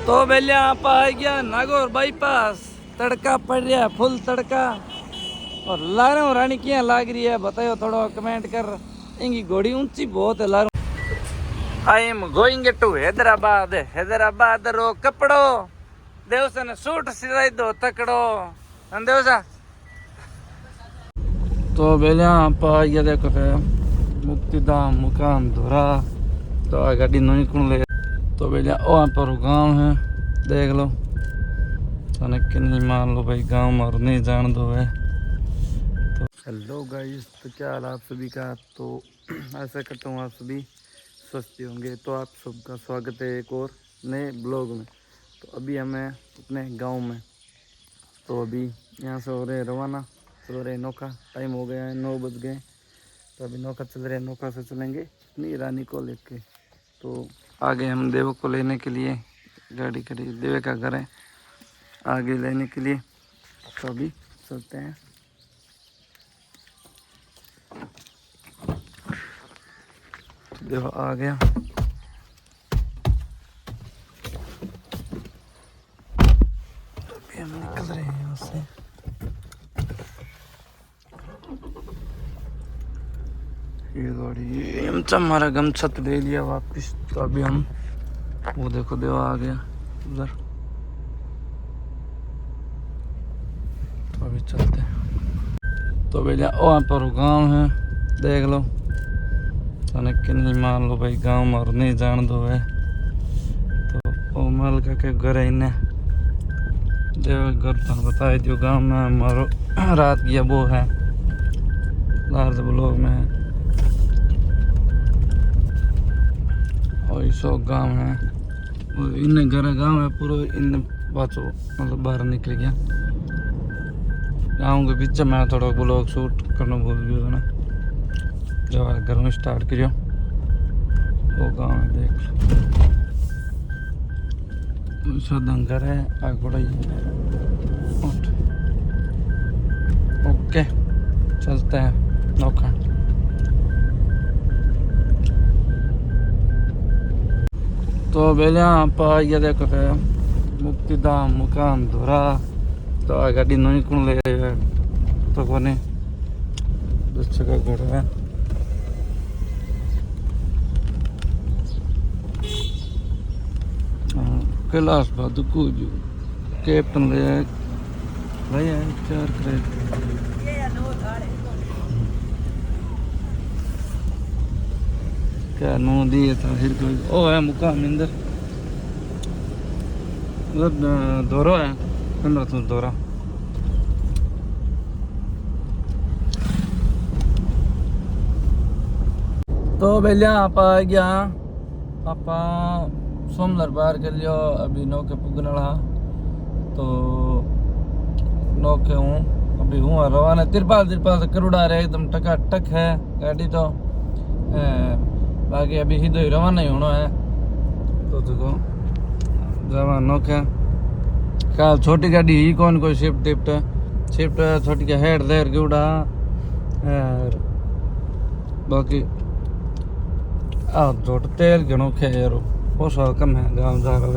तो बेलिया आप आ गया नागौर बाईपास। तड़का पड़ रहा है, फुल तड़का। और लारू रानी क्या लाग रही है बताओ, थोड़ा कमेंट कर। इनकी घोड़ी ऊंची बहुत है। लारू I am going to Hyderabad. Hyderabad रो कपड़ो देवसा सूट सिलाई दो तकड़ो देवसा। तो बेलिया आप आ गया देखो मुक्तिधाम मुकाम धोरा। तो आ गाड़ी नहीं कौन ले। तो भैया वहाँ पर गांव है, देख लो। थाने कि नहीं मान लो भाई, गांव में और नहीं जान दो है। तो हेलो गाइस, तो क्या हाल आप सभी का। तो ऐसा करता हूँ आप सभी स्वस्थ होंगे। तो आप सबका स्वागत है एक और नए ब्लॉग में। तो अभी हमें अपने गांव में, तो अभी यहाँ से हो रहे रवाना, चल रहे नौका। टाइम हो गया है 9 बज गए। तो अभी नौका चल रहे, नौका से चलेंगे अपनी रानी को लेके। तो आगे हम देव को लेने के लिए गाड़ी खड़ी, देव का घर है आगे लेने के लिए। तो अभी चलते हैं। देव आ गया। तो अभी हम निकल रहे हैं यहाँ से। ये गाड़ी हमचा हमारा गमछा ले लिया वापिस। तो अभी हम वो देखो देव आ गया उधर। तो अभी चलते हैं। तो भैया वहाँ पर गांव है, देख लो। थाने कि नहीं मान लो भाई, गांव में और नहीं जान दो है। तो वो मालका के घर है इन्हें देव घर तो बता दियो। गांव में हमारो रात गया वो है लार्ज ब्लॉक में है। और सो गांव है, इन घर गांव है पूरा। इन बाचो मतलब बाहर निकल गया गाँव के पीछे। मैं थोड़ा ब्लॉग शूट करना भूल गया ना, जो घर में स्टार्ट करियो। वो गाँव है देख लो, सदन घर है आग बढ़ाई। ओके चलते हैं नौका। तो बेलिया आप आ गया देखो मुक्तिधाम मुकाम धोरा। तो आ गाड़ी नहीं कौन ले तो कोने दस का घोड़ा है। कैलाश बहादुर को जो कैप्टन ले भैया 4 क्रेट क्या नो दिए था फिर कोई। ओ है मुकाम इंदर मतलब धोरा है पंद्रह तो धोरा। तो भैया आप आ गया आप सोमवार बाहर कर लियो। अभी नौके पुगने वाला। तो नौके हूँ अभी हूँ रवाना। तिरपाल से करुड़ा रहे एकदम टकाटक है गाड़ी। तो बाकी अभी सीधो ही रवाना ही होना है। तो देखो जवा नौके काल छोटी गाड़ी ही कौन कोई शिफ्ट छोटी का हेड देर गुड़ा। बाकी जोट तेल घणो खे यारो पोसा कम है गांव जा रहा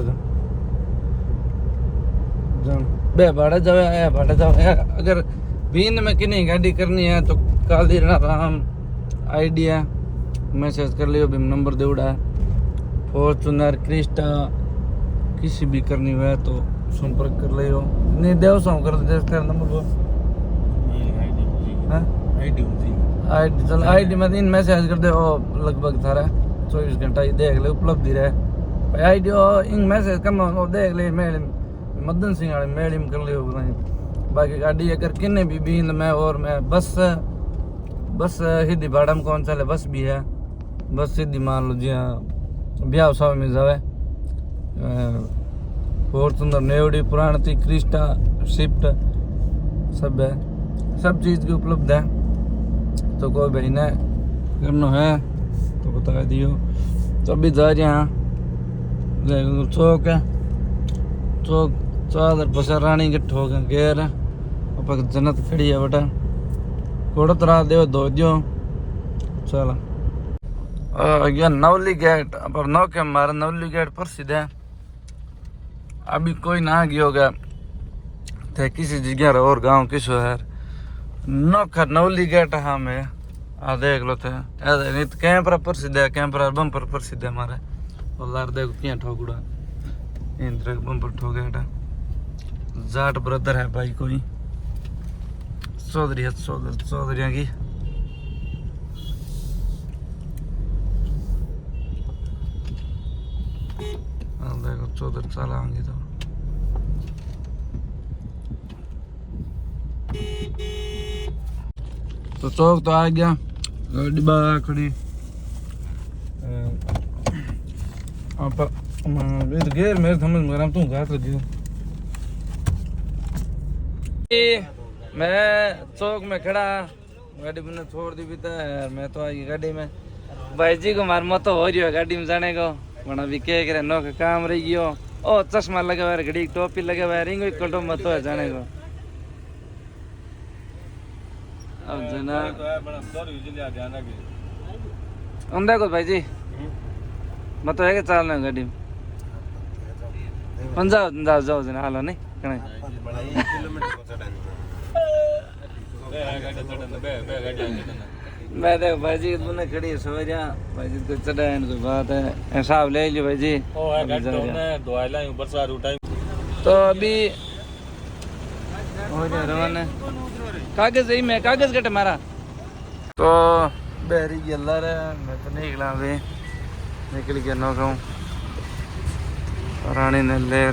है। बे भाड़े जावे आया भाड़े जावे। अगर बीन में किन्हीं गाड़ी करनी है तो काली राम आइडिया मैसेज कर लियो, भी नंबर दे उड़ा है। फॉर्चूनर क्रिस्टा किसी भी करनी हुआ है तो संपर्क कर लियो। नहीं देव सौ कर दे तेरा नंबर वो आईडी चल आईडी में दिन मैसेज कर दे। वो लगभग थारा 24 घंटा ही देख ले उपलब्धि रहे। आईडी इंग मैसेज करना वो देख ले। मेल मदन सिंह वाले मेल में कर लियो। बाकी गाड़ी अगर किन्ने भी बीन में और मैं बस सीधी भाड़ा में कौन चले बस भी है। बस सीधी मान लो जी हाँ ब्याह सौ में जावे। फॉर्चूनर नेवड़ी पुरानी थी क्रिस्टा शिफ्ट सब है, सब चीज़ की उपलब्ध है। तो कोई भाई ने करना है तो बता दियो। तो अभी जा रहे हैं चौक है, चौक चादर पसा रानी के ठोक गेर अब जन्नत खड़ी है बेटा। घोड़ा तरा दो धो दियो चलो। ये नवली गेट पर नौ के मारे नवली गेट पर सीधे अभी कोई ना गया होगा थे किसी जगह और गांव की शहर नौखा नवली गेट हमें आ देख लो थे ऐसे नहीं तो कैमरा प्रसिद्ध है कैमरा बम्पर प्रसिद्ध है हमारे और लार देखो क्या ठोकुड़ा इंद्र बम्पर ठोकेटा जाट ब्रदर है भाई कोई चौधरी है चौधरी की देखो चौधरी चलाएंगे तो चौक तो आ गया गाड़ी बाहर खड़ी आप गेर मेरे समझ में रहा तू घाट लगी मैं चौक में खड़ा गाड़ी मैंने छोड़ दी भी था मैं तो आई गाड़ी में भाई जी को मार मत हो रही है गाड़ी में जाने को बना भी क्या करे नो काम रही गयो ओ चश्मा लगे हुआ घड़ी टोपी लगे हुआ रिंग कटो मत हो जाने को अब जना अंदर को भाई जी मत है कि चलना गाड़ी में जाओ जाओ जाओ जना हालो नहीं कने मैं देखो भाई जी तुमने खड़ी है सवेरा भाई जी को चढ़ा है कोई बात है हिसाब ले लियो भाई जी तो अभी हो जाए रवाना कागज ही मैं कागज कटे मारा तो बहरी गल्ला रहा मैं तो निकला अभी निकल गया नौ कहूँ रानी ने ले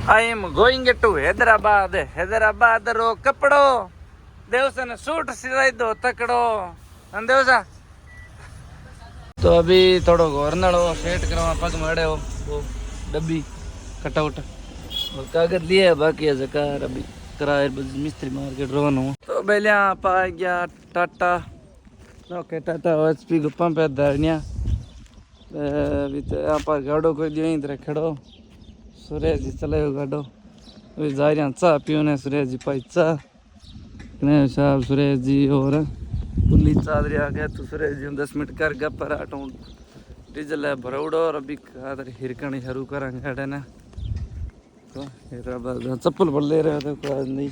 I am going to Hyderabad रो कपड़ो देवसा सूट सिलाई दो तकड़ो देवसा तो अभी थोड़ो घोर नड़ो सेट करवा पग मड़े हो वो डब्बी कटआउट और कागज लिए बाकी है जकार अभी किराए मिस्त्री मार्केट रोन हो तो पहले आप आ गया टाटा ओके टाटा एचपी को पंप है धरनिया अभी तो यहाँ पर गाड़ो कोई दियो इधर खड़ो सुरेश जी चले गाड़ो अभी जा रहे चाह पीने सुरेश जी पाई चाह साहब सुरेश जी और पुली चादरी आ गया तो सुरेश जी 10 मिनट कर गप पर आटो डीजल है भरौड़ो और अभी खातर हिरकनी शुरू करेंगे अड़े ना तो हैदराबाद चप्पल पर ले रहे थे कोई नहीं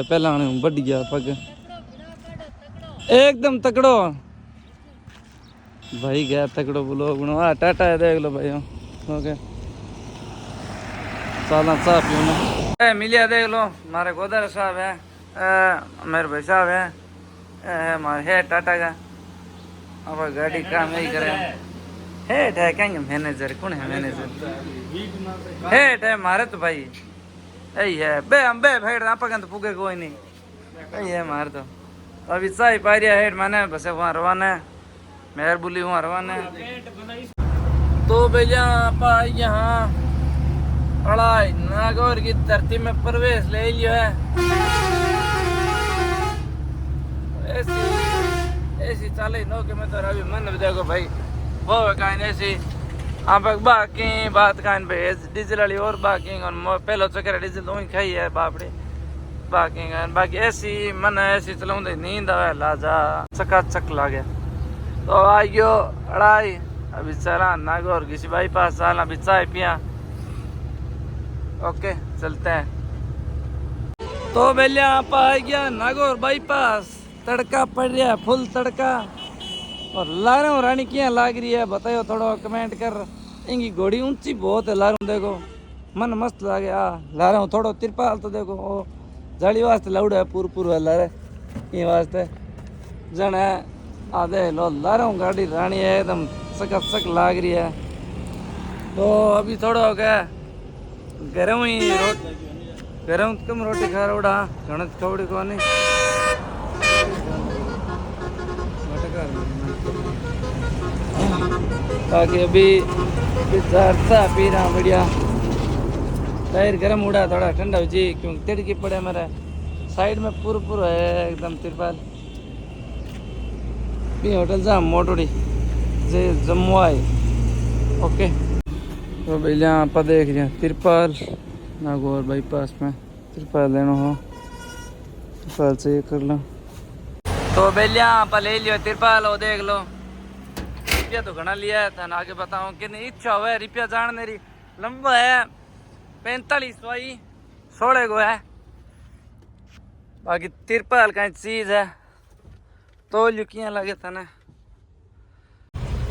पहला आने बढ़ गया पग एकदम तकड़ो भाई गया तकड़ो बोलो गुणो हाँ टाटा है देख लो भाई ओके साला चाह पियो ना मिलिया देख लो हमारे गोदर साहब है मेरे भाई साहब है हमारे है टाटा का अब गाड़ी काम यही करे हेठ है क्या मैनेजर कौन है मैनेजर हेठ है मारे तो भाई यही है बे हम बे भेड़ आप तो पुगे कोई नहीं यही है मारे तो अभी चाय पा रहा हेठ मैंने बस वहाँ रवाना है मेहर बुली वहाँ रवाना है तो भैया आप यहाँ अड़ाई नागौर की धरती में प्रवेश ले लियो है ऐसी चाले नो के मैं तो अभी मन देखो भाई वो काइन ऐसी आप बाकी बात काइन भाई डीजल वाली और बाकी पहले चक्कर डीजल तो ही खाई है बापड़े बाकी बाकी ऐसी मन ऐसी चलाऊ नींद आवे लाजा चकाचक लागे तो आई गयो अड़ाई अभी चला नागौर किसी बाईपास चलना अभी चाय पिया ओके चलते हैं तो पहले आप आ गया नागौर बाईपास तड़का पड़ रहा है फुल तड़का और लारूं रानी क्या लाग रही है बताओ थोड़ा कमेंट कर इनकी घोड़ी ऊंची बहुत है लारूं देखो मन मस्त लागे लारूं थोड़ो तिरपाल तो देखो ओ जाली वास्ते लाउड है पूर है लारे ये वास्ते जन है आधे लो लारूं गाड़ी रानी है एकदम सक लाग रही है तो अभी थोड़ा हो गया गरम ही गरम कम रोटी खा रोड़ा गणत कौड़ी को नहीं बाकी अभी चाह पी रहा बढ़िया टायर गर्म उड़ा थोड़ा ठंडा हो जी क्योंकि तिड़की पड़े हमारे साइड में पूरा है एकदम तिरपाल भी होटल जा मोटोड़ी जे जम्मू आए ओके तो भैया आप देख रहे हैं तिरपाल नागौर बाईपास में तिरपाल लेना हो तिरपाल से ये कर लो तो भैया आप ले लियो तिरपाल हो देख लो रुपया तो घना लिया है थाने आगे बताऊं कि नहीं इच्छा हुआ है रुपया जान मेरी लंबा है 45 वाई 16 को है बाकी तिरपाल का चीज है तो लुकियां लगे थाने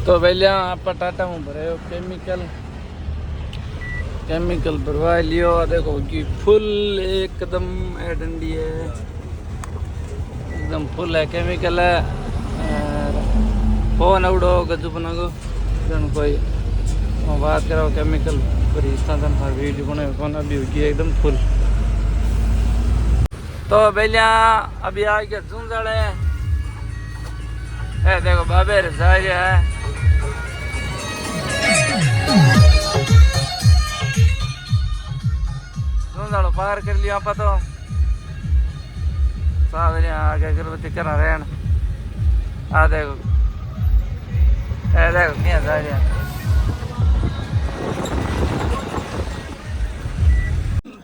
तो भैया आप टाटा हूँ भरे हो केमिकल भरवा लियो देखो कि फुल एकदम डंडी है एकदम फुल है केमिकल है फोन उड़ो गजू बनागो जन कोई बात करो केमिकल पर इतना दिन था वीडियो बने फोन अभी होगी एकदम फुल तो भैया अभी आ गया झुंझड़ है देखो बाबे रजाई है झुंझड़ पार कर लिया आप तो साथ आगे अगरबत्ती करा रहन आ देखो देखो क्या जा रहा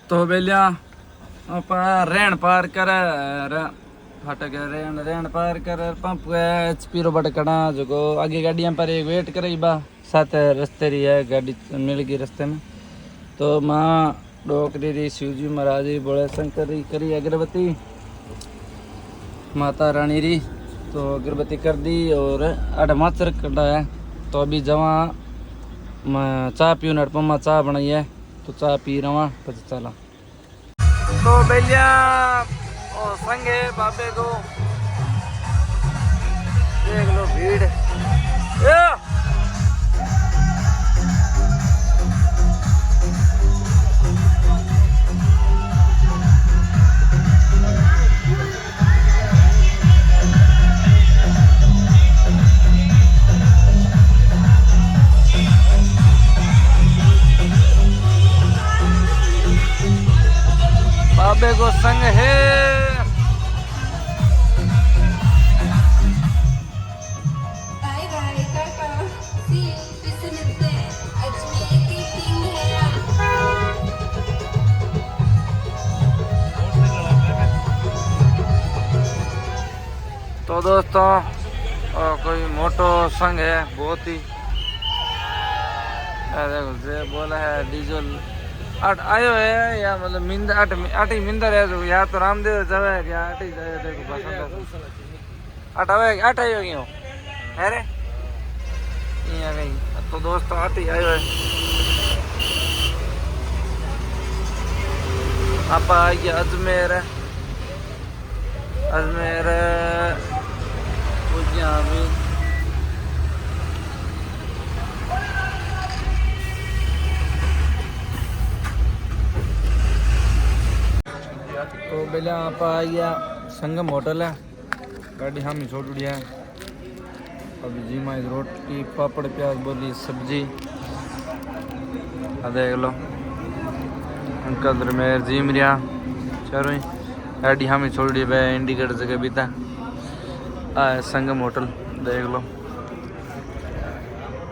तो भैया आप रेण पार कर फाटक रेण पार कर पंप HP रो बटकड़ा जो आगे गाड़ियां पर एक वेट करे बा साथ रास्ते रही है गाड़ी मिल गई रास्ते में तो माँ डोकरी री शिवजी महाराज जी बोले शंकर री करी अगरबत्ती माता रानी री तो अगरबत्ती कर दी और आधा माचर कटा है तो अभी जवा मैं चाय पीऊँ नड़पा चाय बनाई है तो चाय पी रहा पता चला तो भैया और संगे बाबे को देख लो भीड़ बाबे को संग है bye bye tata see you फिर से मिलते हैं अजमेर की टीम है तो दोस्तों कोई मोटो संग है बहुत ही देखो जे बोला है डीजल आठ आयो है या मतलब मिंदर आठ ही मिंदर है जो या तो रामदेव जावे या आठ ही जाए देखो बस आठ आयो क्यों है रे यहाँ नहीं तो दोस्तों आठ ही आयो है आप आ गया अजमेर भी तो पहले आप आ गया संगम होटल है गाड़ी हम ही छोड़ दिया अभी जी माई रोटी पापड़ प्याज बोली सब्जी देख लो अंकल दरमेर जी मरिया चारों ही गाड़ी हम ही छोड़ दी भाई इंडिकेटर जगह बीता संगम होटल देख लो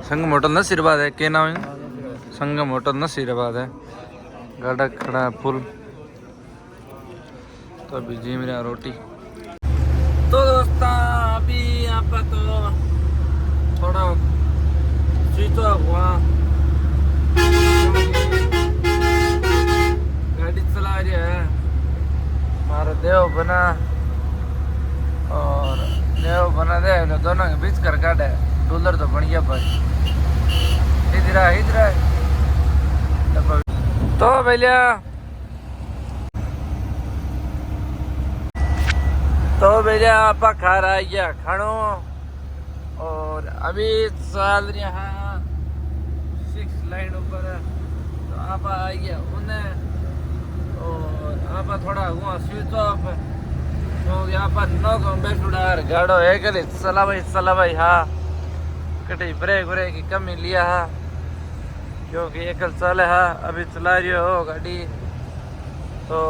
संगम होटल नसीराबाद है क्या नाम है संगम होटल नसीराबाद है गाड़ा खड़ा फुल तो अभी जी मेरा रोटी तो दोस्तों अभी यहाँ पर तो थोड़ा स्विच ऑफ हुआ गाड़ी चला रही है हमारा देव बना और देव बना दे दोनों के बीच कर काटे डॉलर तो बन गया भाई इधर तो भैया तो भैया आप खा रहा है खानो और अभी चल रहा 6 लाइन ऊपर तो आप आ गया उन्हें और आप थोड़ा हुआ स्विच ऑफ तो यहाँ पर नो बैठुडार गाड़ो है कल चला भाई हाँ कटी ब्रेक व्रेक की कमी लिया है क्योंकि एकल चले है अभी चला रही हो गाड़ी तो